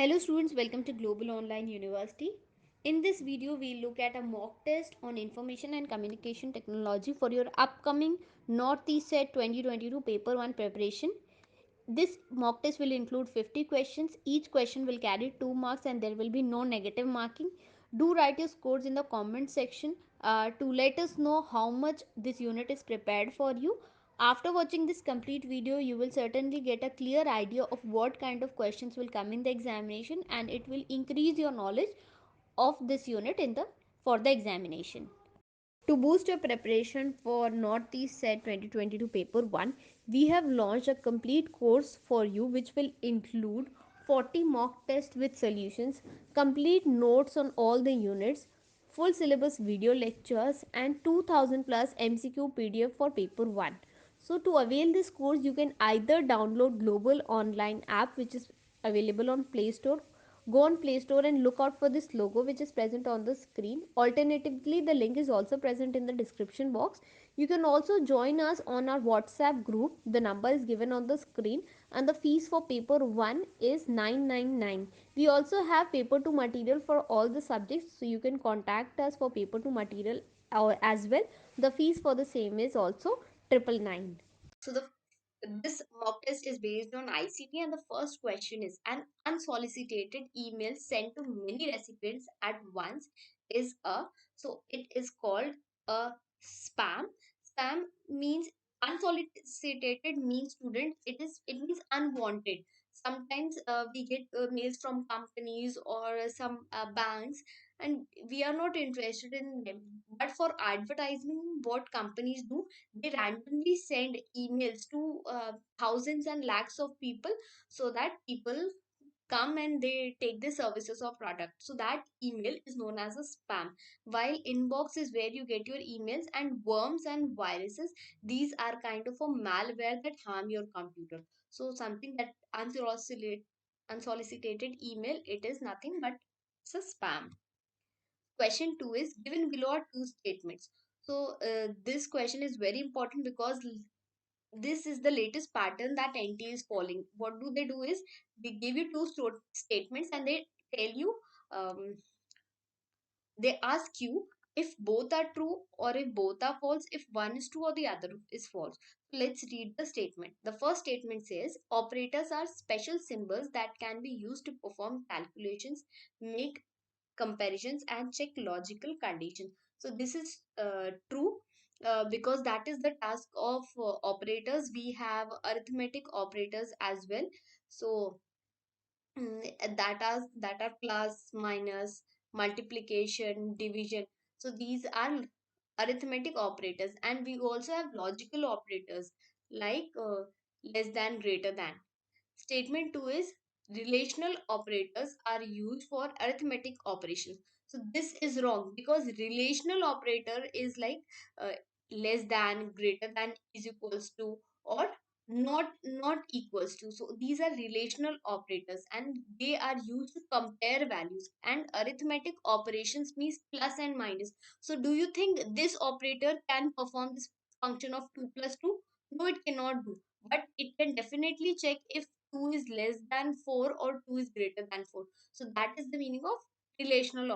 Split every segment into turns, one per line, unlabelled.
Hello students, welcome to Global Online University. In this video, we look at a mock test on information and communication technology for your upcoming NESET 2022 paper 1 preparation. This mock test will include 50 questions. Each question will carry 2 marks and there will be no negative marking. Do write your scores in the comment section to let us know how much this unit is prepared for you. After watching this complete video, you will certainly get a clear idea of what kind of questions will come in the examination, and it will increase your knowledge of this unit in the for the examination. To boost your preparation for Northeast Set 2022 Paper 1, we have launched a complete course for you which will include 40 mock tests with solutions, complete notes on all the units, full syllabus video lectures, and 2000 plus MCQ PDF for Paper 1. So, to avail this course, you can either download Global Online app which is available on Play Store. Go on Play Store and look out for this logo which is present on the screen. Alternatively, the link is also present in the description box. You can also join us on our WhatsApp group. The number is given on the screen, and the fees for paper 1 is 999. We also have paper 2 material for all the subjects, so you can contact us for paper 2 material as well. The fees for the same is also 999. So the this mock test is based on ICT, and the first question is: an unsolicited email sent to many recipients at once is a, so it is called a spam. Spam means unsolicited means, student, it means unwanted. Sometimes we get mails from companies or some banks, and we are not interested in them, but for advertising, what companies do, they randomly send emails to thousands and lakhs of people, so that people come and they take the services or product. So that email is known as a spam. While inbox is where you get your emails, and worms and viruses, these are kind of a malware that harm your computer. So something that unsolicited email, it is nothing but it's a spam. Question 2 is: given below are two statements. So this question is very important because this is the latest pattern that NTA is following. What do? They do is they give you two statements, and they tell you, um, they ask you if both are true or if both are false, if one is true or the other is false. Let's read the statement. The first statement says operators are special symbols that can be used to perform calculations, make comparisons, and check logical conditions. So this is true, because that is the task of operators. We have arithmetic operators as well. So that are plus, minus, multiplication, division. So these are arithmetic operators, and we also have logical operators like less than, greater than. Statement 2 is relational operators are used for arithmetic operations. So this is wrong, because relational operator is like uh, less than, greater than, is equals to, or not equals to. So these are relational operators, and they are used to compare values. And arithmetic operations means plus and minus. So do you think this operator can perform this function of 2 plus 2? No, it cannot do, but it can definitely check if 2 is less than 4 or 2 is greater than 4. So that is the meaning of relational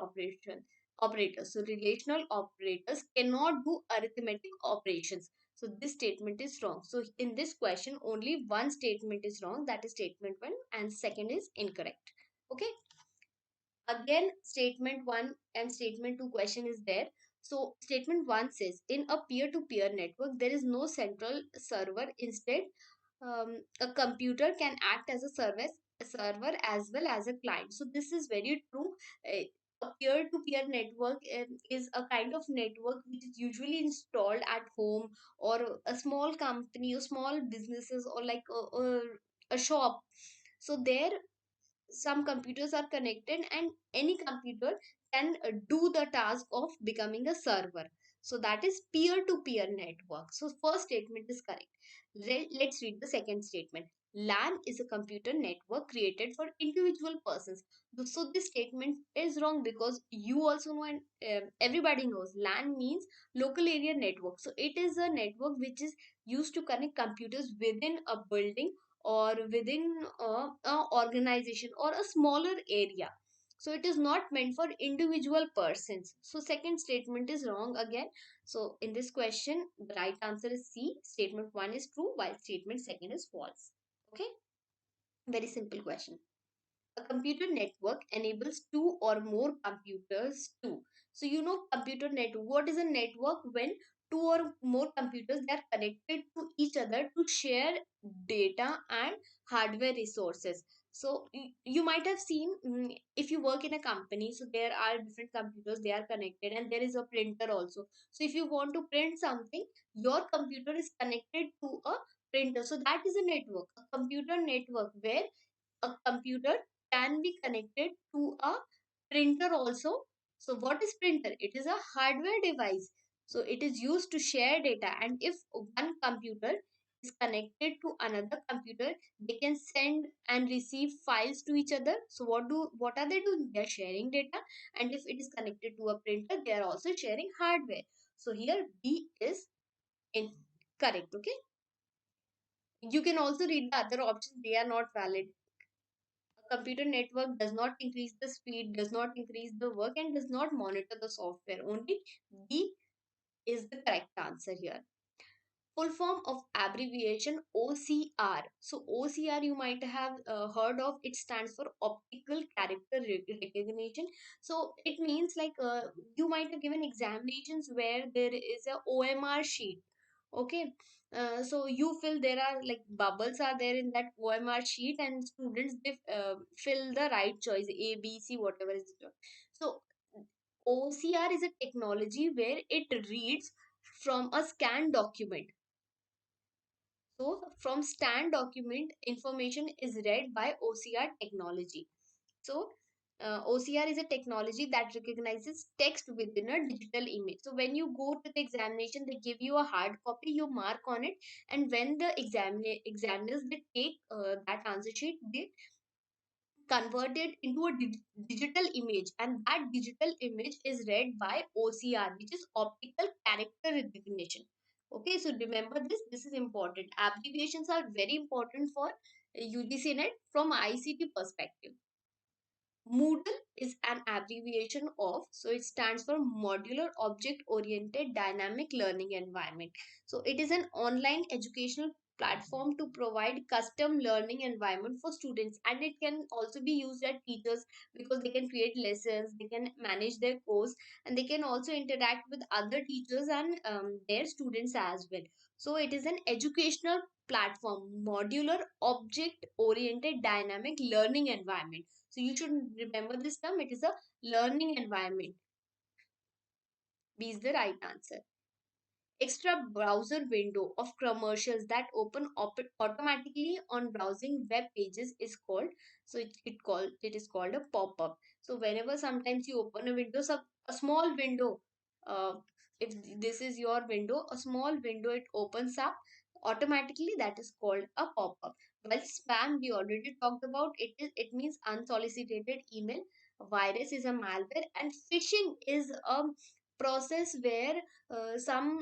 operators. So relational operators cannot do arithmetic operations. So this statement is wrong. So in this question, only one statement is wrong, that is statement 1, and second is incorrect. Okay. Again, statement 1 and statement 2 question is there. So statement 1 says in a peer-to-peer network there is no central server. Instead, a computer can act as a server as well as a client. So this is very true. A peer-to-peer network is a kind of network which is usually installed at home, or a small company or small businesses, or like a shop. So there some computers are connected, and any computer can do the task of becoming a server. So that is peer to peer network. So first statement is correct. Let's read the second statement. LAN is a computer network created for individual persons. So this statement is wrong, because you also know, and everybody knows LAN means local area network. So it is a network which is used to connect computers within a building or within a organization or a smaller area. So it is not meant for individual persons. So second statement is wrong again. So in this question, the right answer is C. Statement 1 is true while statement second is false. Okay, very simple question. A computer network enables two or more computers to. So you know computer network. What is a network? When two or more computers, they are connected to each other to share data and hardware resources. So you might have seen, if you work in a company, so there are different computers, they are connected, and there is a printer also. So if you want to print something, your computer is connected to a printer. So that is a network, a computer network, where a computer can be connected to a printer also. So what is printer? It is a hardware device. So it is used to share data, and if one computer is connected to another computer, they can send and receive files to each other. So what are they doing? They are sharing data. And if it is connected to a printer, they are also sharing hardware. So here B is incorrect. Okay, you can also read the other options, they are not valid. A computer network does not increase the speed, does not increase the work, and does not monitor the software. Only B is the correct answer here. Full form of abbreviation OCR. So OCR you might have heard of. It stands for optical character recognition. So it means like you might have given examinations where there is a OMR sheet. Okay, so you fill, there are like bubbles are there in that OMR sheet, and students, they fill the right choice, A, B, C, whatever is the choice. So OCR is a technology where it reads from a scanned document. So from scanned document, information is read by OCR technology. So OCR is a technology that recognizes text within a digital image. So when you go to the examination, they give you a hard copy, you mark on it, and when the examiners, they take that answer sheet, they convert it into a digital image, and that digital image is read by OCR, which is optical character recognition. Okay, so remember this. This is important. Abbreviations are very important for UGC net from ICT perspective. Moodle is an abbreviation of, so it stands for Modular Object Oriented Dynamic Learning Environment. So it is an online educational platform to provide custom learning environment for students, and it can also be used at teachers because they can create lessons, they can manage their course, and they can also interact with other teachers and their students as well. So it is an educational platform, modular object oriented dynamic learning environment. So you should remember this term. It is a learning environment. B is the right answer. Extra browser window of commercials that open automatically on browsing web pages is called, so it is called a pop-up. So whenever sometimes you open a window, a small window, uh, if this is your window, a small window, it opens up automatically, that is called a pop-up. While spam, we already talked about, it means unsolicited email. Virus is a malware, and phishing is a process where some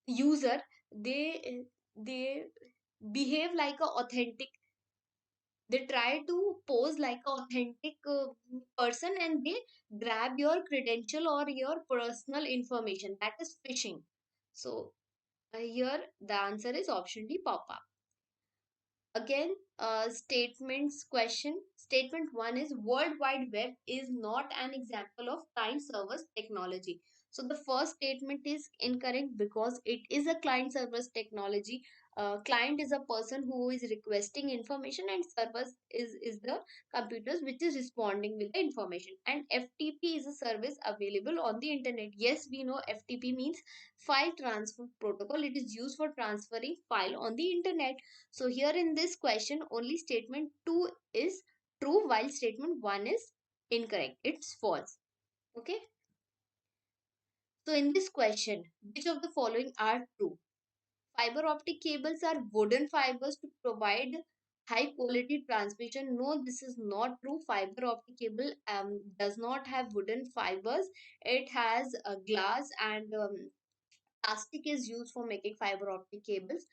user, they behave like a authentic, they try to pose like a authentic person, and they grab your credential or your personal information, that is phishing. So here the answer is option D, pop up. Again, statements question. Statement 1 is World Wide Web is not an example of client servers technology. So the first statement is incorrect because it is a client servers technology. Client is a person who is requesting information, and servers is the computers which is responding with the information. And FTP is a service available on the internet. Yes, we know FTP means file transfer protocol. It is used for transferring file on the internet. So here in this question, only statement 2 is true while statement 1 is incorrect. It's false. Okay. So in this question, which of the following are true? Fiber optic cables are wooden fibers to provide high quality transmission. No, this is not true. Fiber optic cable does not have wooden fibers. It has glass and plastic is used for making fiber optic cables.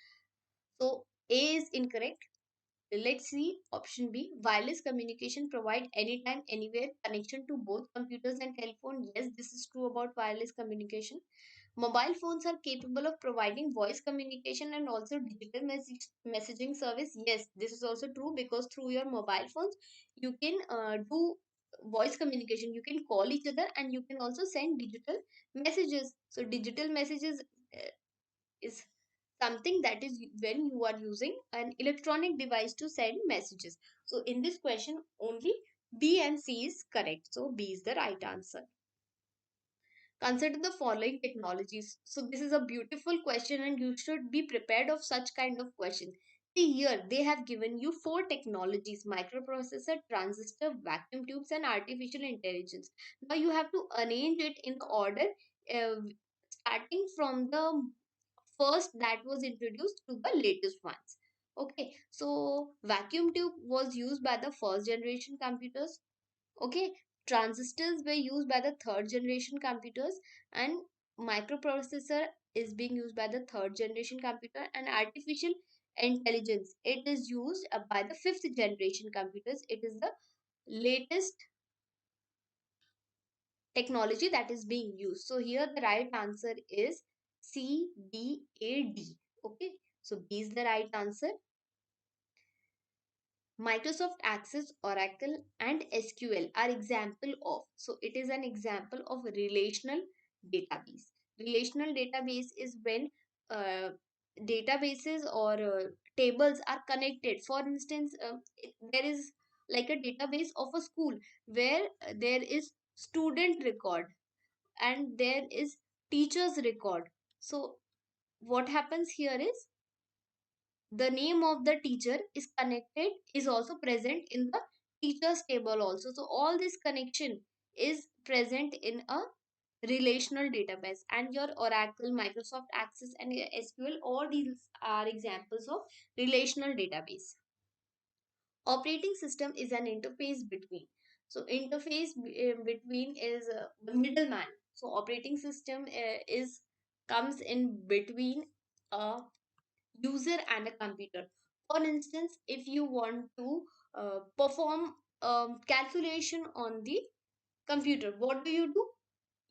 So A is incorrect. let's see option B. Wireless communication provide anytime, anywhere connection to both computers and telephone. Yes, this is true about wireless communication. Mobile phones are capable of providing voice communication and also digital messaging service. Yes, this is also true because through your mobile phones, you can do voice communication. You can call each other and you can also send digital messages. So, digital messages is something that is when you are using an electronic device to send messages. So, in this question, only B and C is correct. So, B is the right answer. Consider the following technologies. So this is a beautiful question and you should be prepared of such kind of question. See here, they have given you four technologies: microprocessor, transistor, vacuum tubes and artificial intelligence. Now you have to arrange it in the order uh, starting from the first that was introduced to the latest ones. Okay, so vacuum tube was used by the first generation computers. Okay, transistors were used by the third generation computers, and microprocessor is being used by the third generation computer, and artificial intelligence, it is used by the fifth generation computers. It is the latest technology that is being used. So here the right answer is C, D, A, D. Okay, so B is the right answer. Microsoft Access, Oracle, and SQL are example of. So it is an example of relational database. Relational database is when uh, databases or tables are connected. For instance, there is like a database of a school where there is student record and there is teachers record. So what happens here is the name of the teacher is connected, is also present in the teachers table also. So all this connection is present in a relational database, and your Oracle, Microsoft Access and SQL, all these are examples of relational database. Operating system is an interface between. So interface between is the middleman. So operating system is comes in between a user and a computer. For instance, if you want to perform calculation on the computer, what do?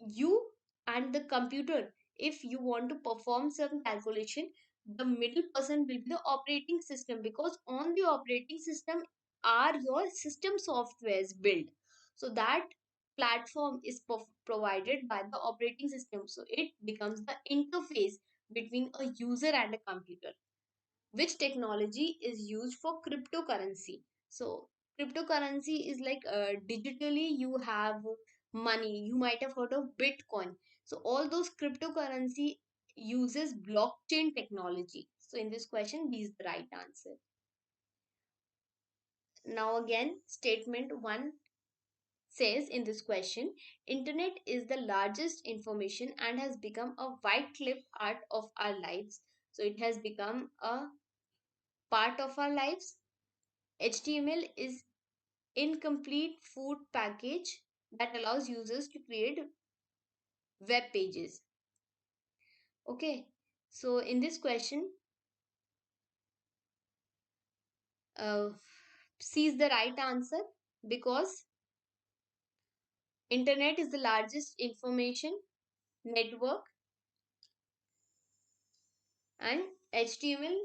You and the computer, if you want to perform some calculation, the middle person will be the operating system, because on the operating system are your system softwares built. So that platform is provided by the operating system, so it becomes the interface between a user and a computer. Which technology is used for cryptocurrency? So cryptocurrency is like digitally you have money. You might have heard of Bitcoin. So all those cryptocurrency uses blockchain technology. So in this question, B is the right answer. Now again, statement 1 says in this question, internet is the largest information and has become a white art of our lives. So it has become a part of our lives. HTML is incomplete food package that allows users to create web pages. Okay, so in this question, uh, C is the right answer, because internet is the largest information network and HTML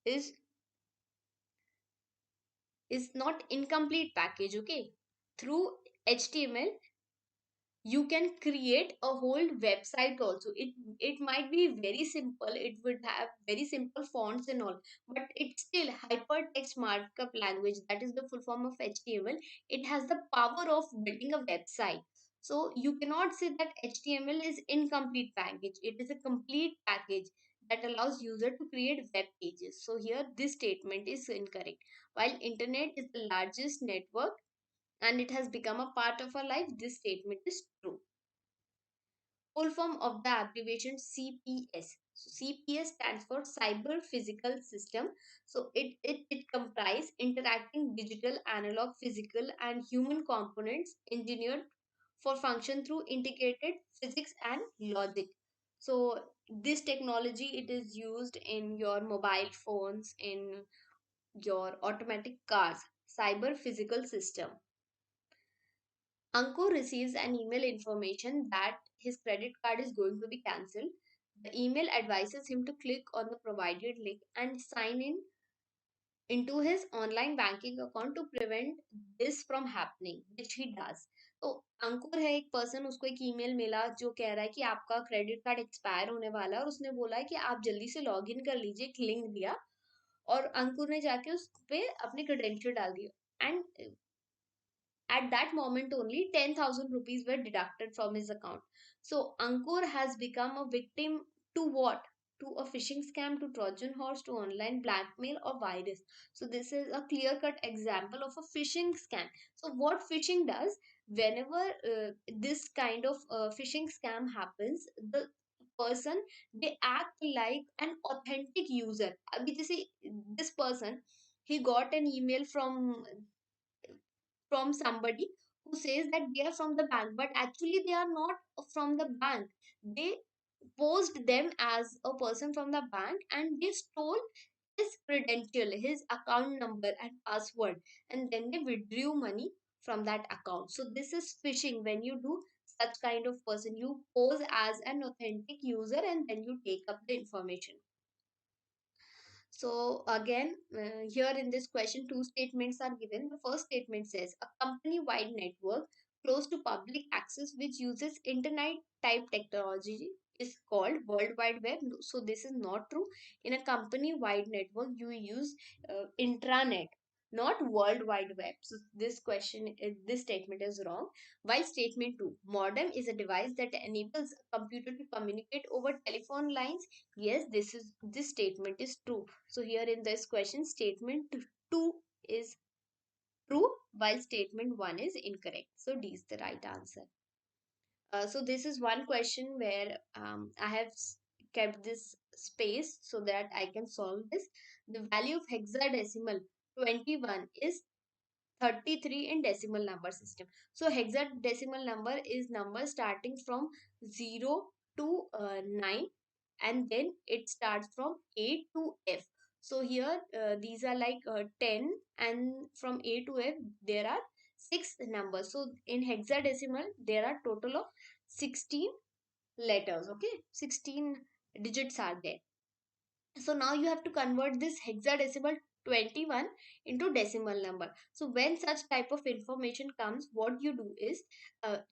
is not incomplete package. Okay, through HTML you can create a whole website also. It might be very simple, it would have very simple fonts and all, but it's still hypertext markup language, that is the full form of HTML. It has the power of building a website. So you cannot say that HTML is incomplete package. It is a complete package that allows user to create web pages. So here this statement is incorrect. While internet is the largest network and it has become a part of our life, this statement is true. Full form of the abbreviation CPS. So CPS stands for Cyber Physical System. So it comprises interacting digital, analog, physical and human components engineered for function through integrated physics and logic. So this technology, it is used in your mobile phones, in your automatic cars, cyber physical system. Ankur receives an email information that his credit card is going to be cancelled. The email advises him to click on the provided link and sign in into his online banking account to prevent this from happening, which he does. तो अंकुर है एक person, उसको एक email मिला जो कह रहा है कि आपका क्रेडिट कार्ड एक्सपायर होने वाला है और उसने बोला है कि आप जल्दी से लॉग इन कर लीजिए, एक लिंक दिया और अंकुर ने जाके उस पे अपने क्रेडेंशियल डाल दिए and at that moment only 10,000 rupees were deducted from his account. So Ankur has become a victim to what? To a phishing scam, to Trojan horse, to online blackmail or virus. So this is a clear cut example of a phishing scam. So what phishing does, whenever this kind of phishing scam happens, the person, they act like an authentic user. अभी जैसे this person, he got an email from somebody who says that they are from the bank, but actually they are not from the bank. They posed them as a person from the bank and they stole his credential, his account number and password, and then they withdrew money from that account. So this is phishing. When you do such kind of person, you pose as an authentic user and then you take up the information. So again, here in this question, two statements are given. The first statement says a company-wide network close to public access which uses internet type technology is called World Wide Web. So this is not true. In a company-wide network, you use intranet, not World Wide Web. So this question, this statement is wrong. While statement 2, modem is a device that enables a computer to communicate over telephone lines. Yes, this statement is true. So here in this question, statement 2 is true while statement 1 is incorrect. So D is the right answer. So this is one question where I have kept this space so that I can solve this. The value of hexadecimal 21 is 33 in decimal number system. So hexadecimal number is number starting from 0 to 9 and then it starts from A to F. So here these are like 10 and from A to F there are 6 numbers. So in hexadecimal there are total of 16 letters. Okay, 16 digits are there. So now you have to convert this hexadecimal 21 into decimal number. So when such type of information comes, what you do is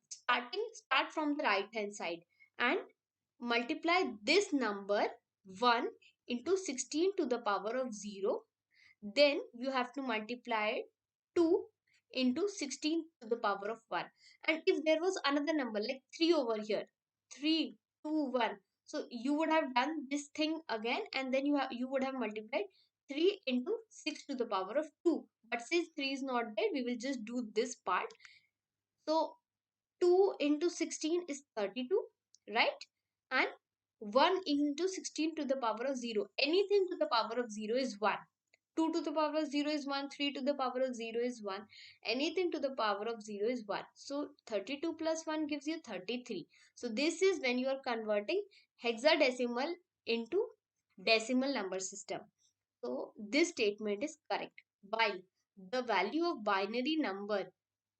start from the right hand side and multiply this number 1 into 16 to the power of 0. Then you have to multiply 2 into 16 to the power of 1. And if there was another number like 3 over here, 3, 2, 1. So you would have done this thing again and then you would have multiplied 3 into 6 to the power of 2. But since 3 is not there, we will just do this part. So 2 into 16 is 32, right? And 1 into 16 to the power of 0. Anything to the power of 0 is 1. 2 to the power of 0 is 1. 3 to the power of 0 is 1. Anything to the power of 0 is 1. So 32 plus 1 gives you 33. So this is when you are converting hexadecimal into decimal number system. So this statement is correct. While the value of binary number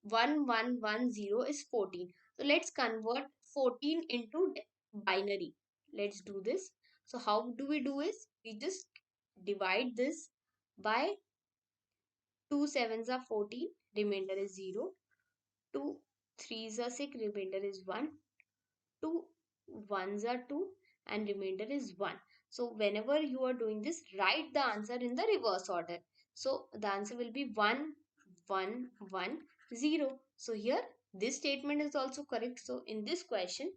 1110 is 14. So let's convert 14 into binary. Let's do this. So how do we do is we just divide this by 2 sevens are 14, remainder is 0. 2 threes are 6, remainder is 1. 2 ones are 2 and remainder is 1. So whenever you are doing this, write the answer in the reverse order. So the answer will be 1 1 1 0. So here this statement is also correct. So in this question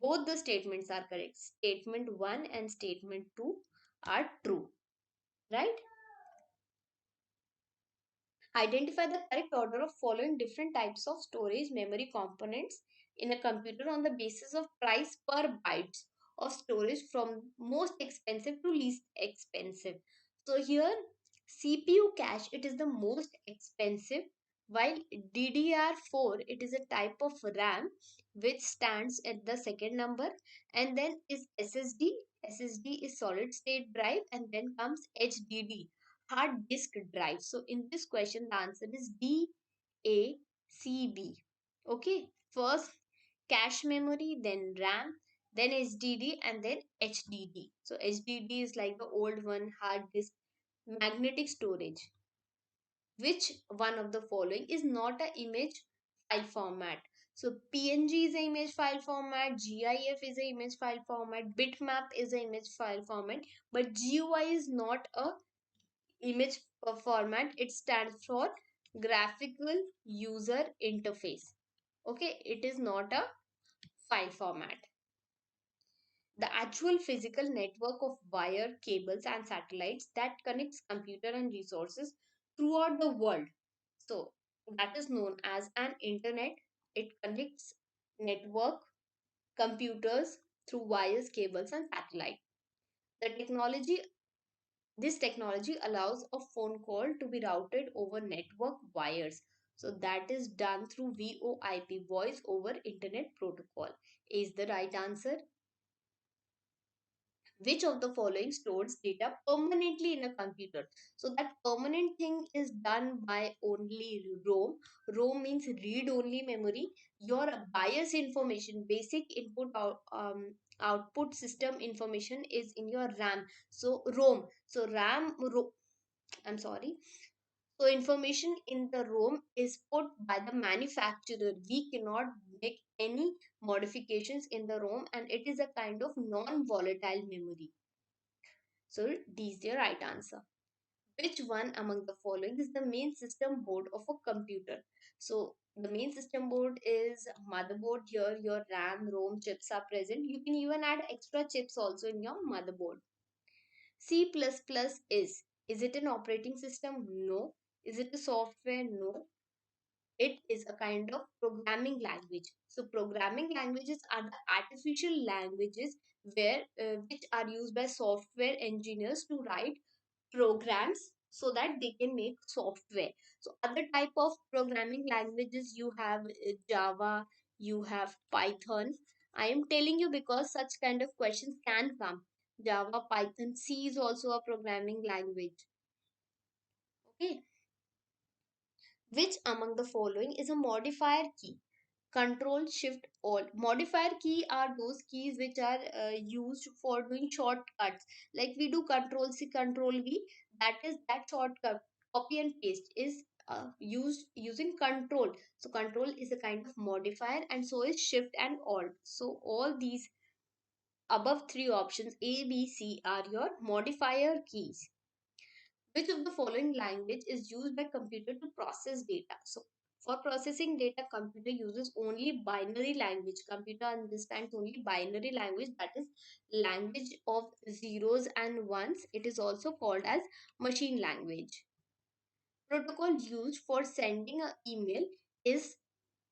both the statements are correct. Statement 1 and statement 2 are true, right? Identify the correct order of following different types of storage memory components in a computer on the basis of price per bytes of storage from most expensive to least expensive. So here CPU cache, it is the most expensive, while DDR4, it is a type of RAM which stands at the second number, and then is SSD. SSD is solid state drive, and then comes HDD, hard disk drive. So in this question, the answer is DACB. Okay, first cache memory, then RAM, then HDD, and then HDD. So HDD is like the old one, hard disk magnetic storage. Which one of the following is not a image file format? So PNG is a image file format, GIF is a image file format, bitmap is a image file format, but GUI is not a image format. It stands for graphical user interface. Okay, it is not a file format. The actual physical network of wire, cables, and satellites that connects computer and resources throughout the world. So that is known as an internet. It connects network computers through wires, cables, and satellite. The technology This technology allows a phone call to be routed over network wires. So that is done through VoIP, voice over internet protocol. Is the right answer? Which of the following stores data permanently in a computer? So that permanent thing is done by only ROM. ROM means read only memory. Your bias information, basic output system information is in your RAM. So ROM. So I'm sorry. So information in the ROM is put by the manufacturer. We cannot make any modifications in the ROM, and it is a kind of non-volatile memory. So D is the right answer. Which one among the following is the main system board of a computer? So the main system board is motherboard. Here your RAM, ROM chips are present. You can even add extra chips also in your motherboard. C++ is it an operating system? No. Is it a software? No. It is a kind of programming language. So programming languages are the artificial languages which are used by software engineers to write programs so that they can make software. So other type of programming languages, you have Java, you have Python. I am telling you because such kind of questions can come. Java, Python, C is also a programming language. Okay. Which among the following is a modifier key? Control Shift Alt. Modifier key are those keys which are used for doing shortcuts. Like we do Control C, Control V. That is that shortcut. Copy and paste is used using Control. So Control is a kind of modifier, and so is Shift and Alt. So all these above three options A, B, C are your modifier keys. Which of the following language is used by computer to process data? So for processing data, computer uses only binary language. Computer understands only binary language, that is language of zeros and ones. It is also called as machine language. Protocol used for sending an email is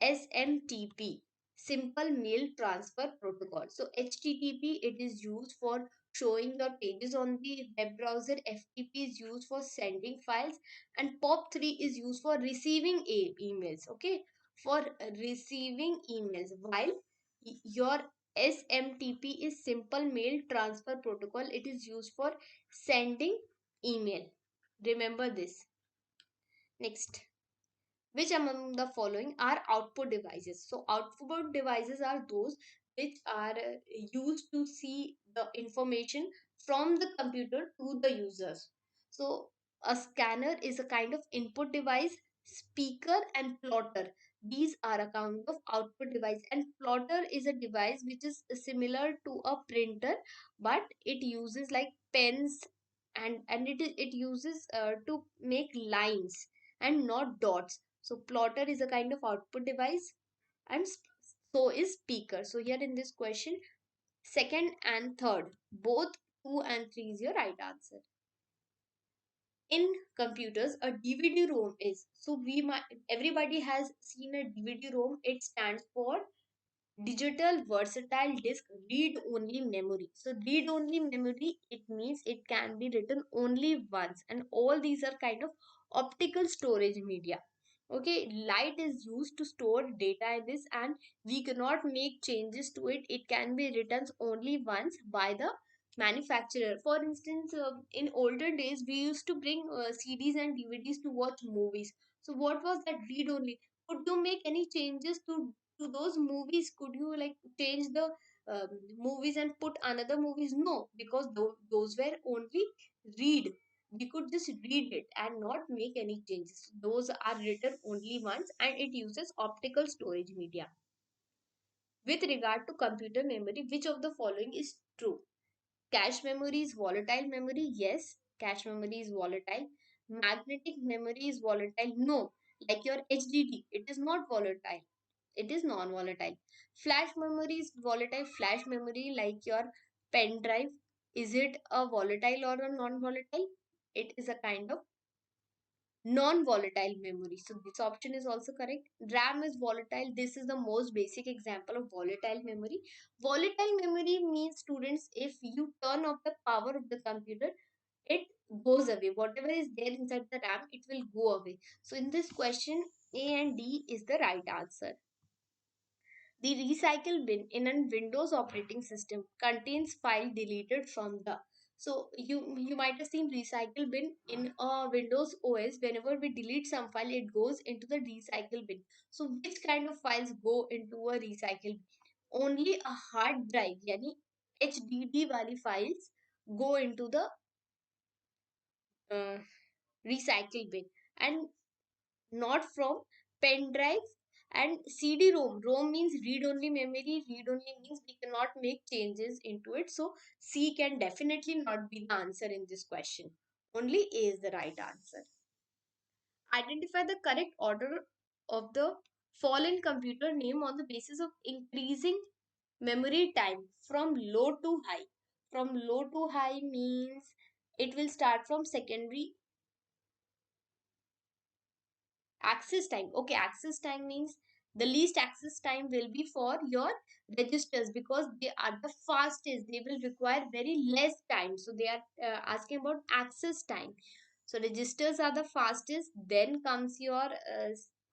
SMTP, Simple Mail Transfer Protocol. So HTTP, it is used for showing your pages on the web browser. FTP is used for sending files, and POP3 is used for receiving emails. Okay, for receiving emails, while your SMTP is Simple Mail Transfer Protocol. It is used for sending email. Remember this. Next. Which among the following are output devices? So output devices are those which are used to see the information from the computer to the users. So a scanner is a kind of input device. Speaker and plotter, these are a kind of output device, and plotter is a device which is similar to a printer, but it uses like pens, and it uses to make lines and not dots. So plotter is a kind of output device, and so is speaker. So here in this question, second and third, both 2 and 3 is your right answer. In computers, a DVD-ROM is, so we might, everybody has seen a DVD-ROM. It stands for digital versatile disk read only memory. So read only memory, it means it can be written only once, and all these are kind of optical storage media. Okay, light is used to store data in this, and we cannot make changes to it. It can be written only once by the manufacturer. For instance, in older days we used to bring CDs and DVDs to watch movies. So what was that? Read only. Could you make any changes to those movies? Could you like change the movies and put another movies? No, because those were only read. We could just read it and not make any changes. Those are written only once, and it uses optical storage media. With regard to computer memory, which of the following is true? Cache memory is volatile memory. Yes, cache memory is volatile. Magnetic memory is volatile. No, like your HDD, it is not volatile. It is non-volatile. Flash memory is volatile. Flash memory, like your pen drive, is it a volatile or a non-volatile? It is a kind of non-volatile memory. So this option is also correct. RAM is volatile. This is the most basic example of volatile memory. Volatile memory means, students, if you turn off the power of the computer, it goes away. Whatever is there inside the RAM, it will go away. So in this question, A and D is the right answer. The recycle bin in a Windows operating system contains file deleted from the. So you might have seen recycle bin in a Windows OS. Whenever we delete some file, it goes into the recycle bin. So which kind of files go into a recycle bin? Only a hard drive, yani HDD wali files go into the uh, recycle bin, and not from pen drive and CD-ROM. ROM means read-only memory. Read-only means we cannot make changes into it. So C can definitely not be the answer in this question. Only A is the right answer. Identify the correct order of the fallen computer name on the basis of increasing memory time from low to high. From low to high means it will start from secondary access time. Okay, access time means the least access time will be for your registers, because they are the fastest. They will require very less time. So they are asking about access time. So registers are the fastest. Then comes your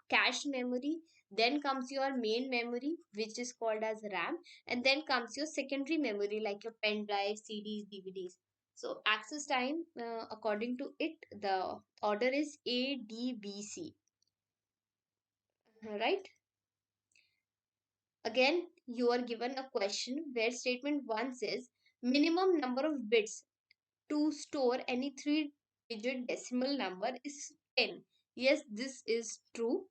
cache memory. Then comes your main memory, which is called as RAM. And then comes your secondary memory, like your pen drive, CDs, DVDs. So access time, according to it, the order is A, D, B, C. Right? Again, you are given a question where statement 1 says minimum number of bits to store any 3-digit decimal number is 10. Yes, this is true.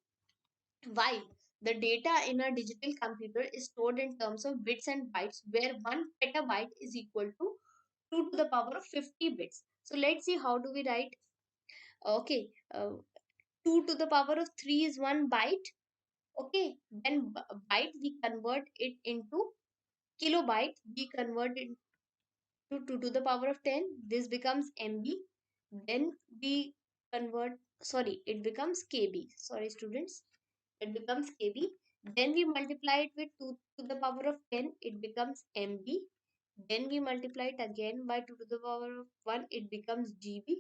While the data in a digital computer is stored in terms of bits and bytes, where 1 petabyte is equal to 2 to the power of 50 bits. So let's see, how do we write? Okay, 2 to the power of 3 is 1 byte. Okay, then byte we convert it into kilobyte. We convert it to 2 to the power of 10. This becomes MB. Then we convert, sorry, it becomes KB. Sorry, students, it becomes KB. Then we multiply it with 2 to the power of 10. It becomes MB. Then we multiply it again by 2 to the power of 1. It becomes GB.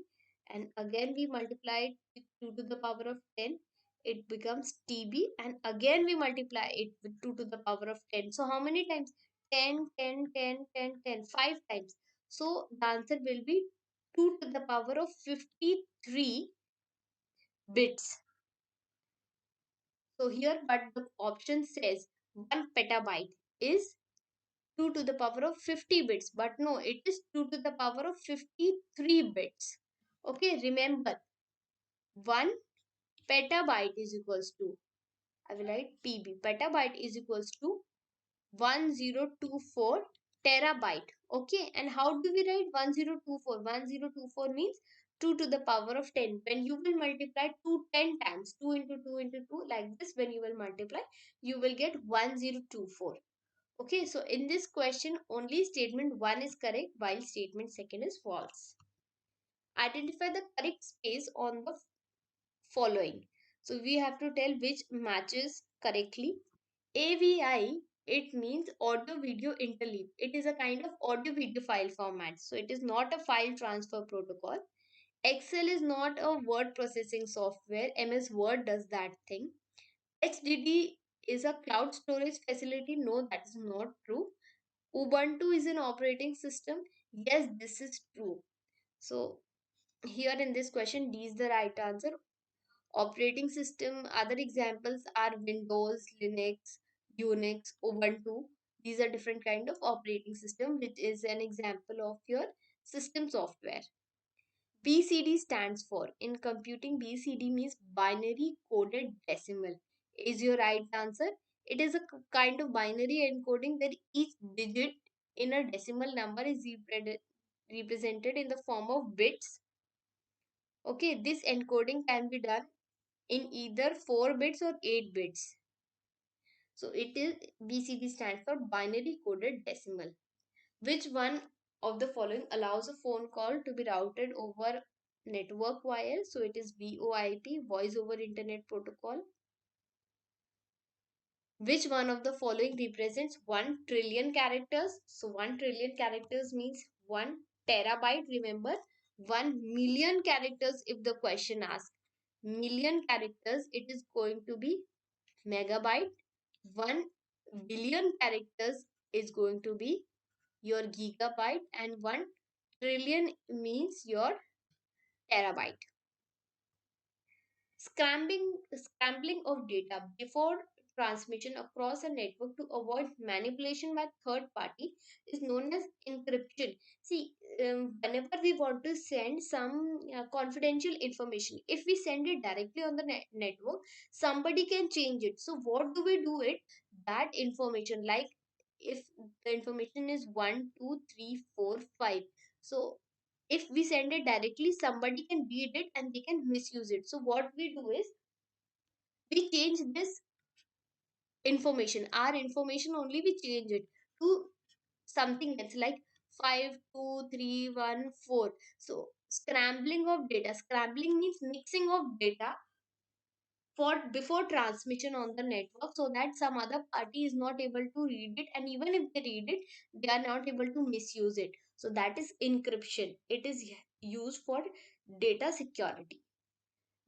And again we multiply it with 2 to the power of 10. It becomes TB. And again we multiply it with 2 to the power of 10. So how many times? 10, 10, 10, 10, 10. 5 times. So the answer will be 2 to the power of 53 bits. So here, but the option says 1 petabyte is 2 to the power of 50 bits, but no, it is 2 to the power of 53 bits. Okay, remember, 1 petabyte is equals to, I will write PB, petabyte is equals to 1024 terabyte. Okay, and how do we write 1024? 1024 means 2 to the power of 10. When you will multiply 2 10 times, 2 into 2 into 2, like this, when you will multiply, you will get 1024. Okay, so in this question, only statement 1 is correct, while statement 2 is false. Identify the correct space on the following. So we have to tell which matches correctly. AVI, it means audio video interleave. It is a kind of audio video file format. So it is not a file transfer protocol. Excel is not a word processing software. MS Word does that thing. HDD is a cloud storage facility. No, that is not true. Ubuntu is an operating system. Yes, this is true. So here in this question, D is the right answer. Operating system, other examples are Windows, Linux, Unix, Ubuntu. These are different kind of operating system, which is an example of your system software. BCD stands for, in computing, BCD means binary coded decimal. Is your right answer? It is a kind of binary encoding where each digit in a decimal number is represented in the form of bits. Okay, this encoding can be done in either 4 bits or 8 bits. So it is, BCD stands for binary coded decimal. Which one of the following allows a phone call to be routed over network wire? So it is VoIP, Voice over Internet Protocol. Which one of the following represents 1 trillion characters? So 1 trillion characters means 1 terabyte. Remember, 1 million characters, if the question asks million characters, it is going to be megabyte. 1 billion characters is going to be your gigabyte, and 1 trillion means your terabyte. Scrambling of data before transmission across a network to avoid manipulation by third party is known as encryption. See, whenever we want to send some confidential information, if we send it directly on the network, somebody can change it. So what do we do it? That information, like if the information is 1 2 3 4 5, so if we send it directly, somebody can read it and they can misuse it. So what we do is we change this information, our information only, we change it to something that's like 5 2 3 1 4. So scrambling of data, scrambling means mixing of data for before transmission on the network, so that some other party is not able to read it, and even if they read it, they are not able to misuse it. So that is encryption. It is used for data security.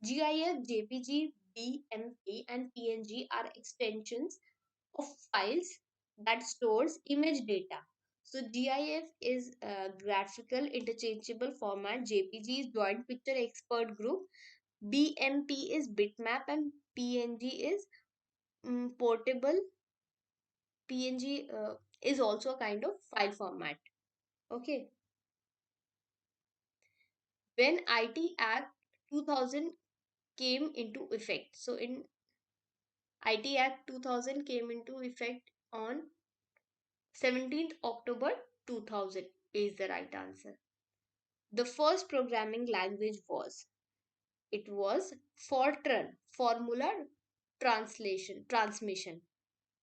GIF, JPG, BMP, and PNG are extensions of files that stores image data. So GIF is a graphical interchangeable format. JPG is joint picture expert group. BMP is bitmap, and PNG is portable. PNG is also a kind of file format. Okay. When IT Act 2000 came into effect. So in IT Act 2000 came into effect on 17th October 2000 is the right answer. The first programming language was, it was Fortran, formula translation transmission.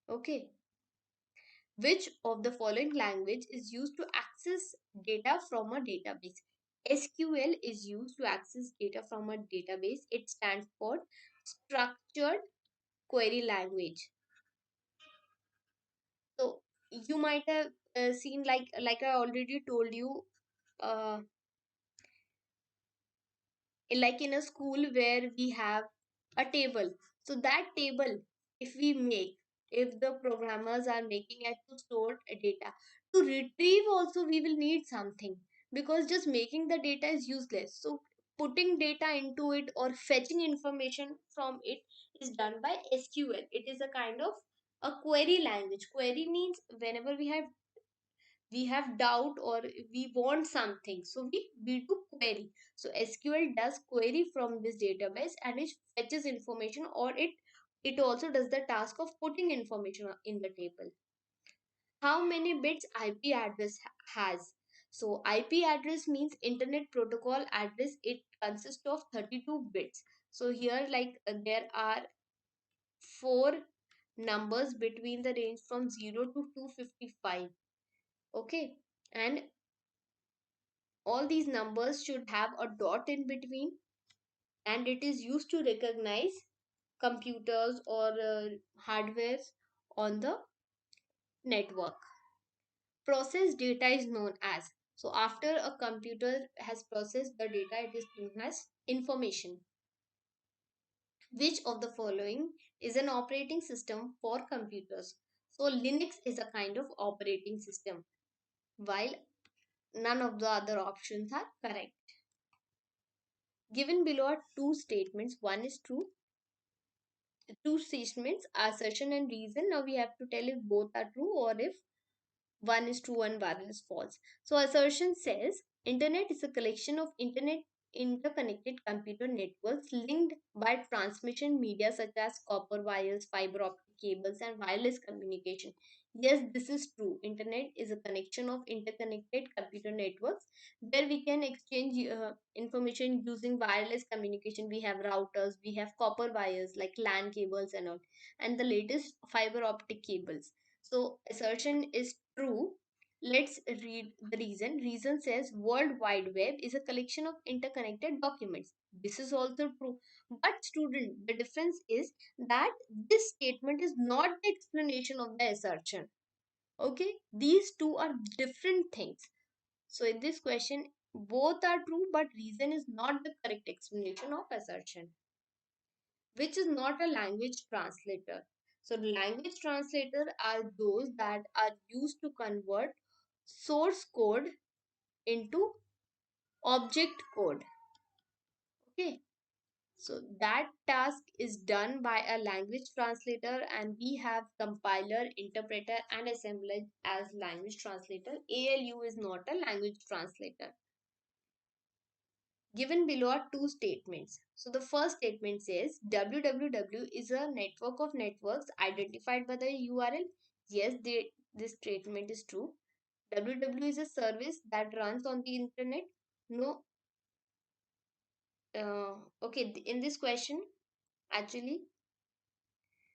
Okay. Which of the following language is used to access data from a database? SQL is used to access data from a database. It stands for structured query language. So you might have seen, like I already told you, uh, like in a school where we have a table. So that table, if we make, if the programmers are making it to store data, to retrieve also we will need something, because just making the data is useless. So putting data into it or fetching information from it is done by SQL. It is a kind of a query language. Query means whenever we have doubt or we want something, so we do query. So SQL does query from this database and it fetches information, or it also does the task of putting information in the table. How many bits IP address has? So IP address means internet protocol address. It consists of 32 bits. So here, there are four numbers between the range from 0 to 255. Okay, and all these numbers should have a dot in between, and it is used to recognize computers or hardwares on the network. Processed data is known as, so after a computer has processed the data, it is known as information. Which of the following is an operating system for computers? So Linux is a kind of operating system, while None of the other options are correct. Given below are two statements. One is true. Two statements, assertion and reason. Now we have to tell if both are true or if one is true and one is false. So assertion says internet is a collection of internet interconnected computer networks linked by transmission media such as copper wires, fiber optic cables, and wireless communication. Yes, this is true. Internet is a connection of interconnected computer networks where we can exchange information using wireless communication. We have routers, we have copper wires like LAN cables and all, and the latest fiber optic cables. So assertion is true. Let's read the reason. Reason says World Wide Web is a collection of interconnected documents. This is also true. But student, the difference is that this statement is not the explanation of the assertion. Okay, these two are different things. So in this question, both are true, but reason is not the correct explanation of assertion. Which is not a language translator? So language translator are those that are used to convert source code into object code. Okay, so that task is done by a language translator, and we have compiler, interpreter, and assembler as language translator. ALU is not a language translator. Given below are two statements. So the first statement says www is a network of networks identified by the URL. Yes, this statement is true. www is a service that runs on the internet. No, okay, in this question, actually,